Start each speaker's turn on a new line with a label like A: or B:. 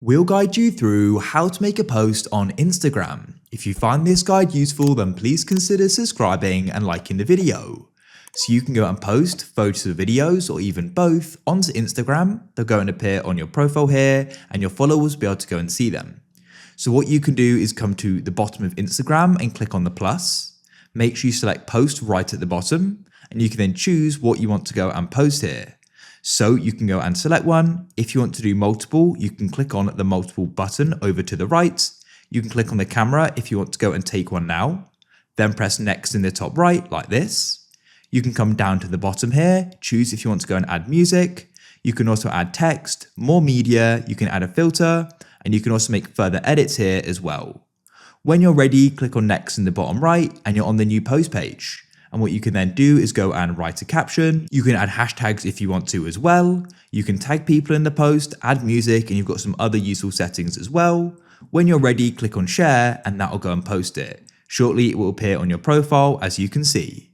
A: We'll guide you through how to make a post on Instagram. If you find this guide useful, then please consider subscribing and liking the video. So you can go and post photos or videos or even both onto Instagram. They'll go and appear on your profile here and your followers will be able to go and see them. So what you can do is come to the bottom of Instagram and click on the plus. Make sure you select post right at the bottom and you can then choose what you want to go and post here. So you can go and select one. If you want to do multiple, you can click on the multiple button over to the right. You can click on the camera if you want to go and take one now. Then press next in the top right like this. You can come down to the bottom here, choose if you want to go and add music. You can also add text, more media, you can add a filter, and you can also make further edits here as well. When you're ready, click on next in the bottom right and you're on the new post page. And what you can then do is go and write a caption. You can add hashtags if you want to as well. You can tag people in the post, add music, and you've got some other useful settings as well. When you're ready, click on share and that'll go and post it. Shortly, it will appear on your profile as you can see.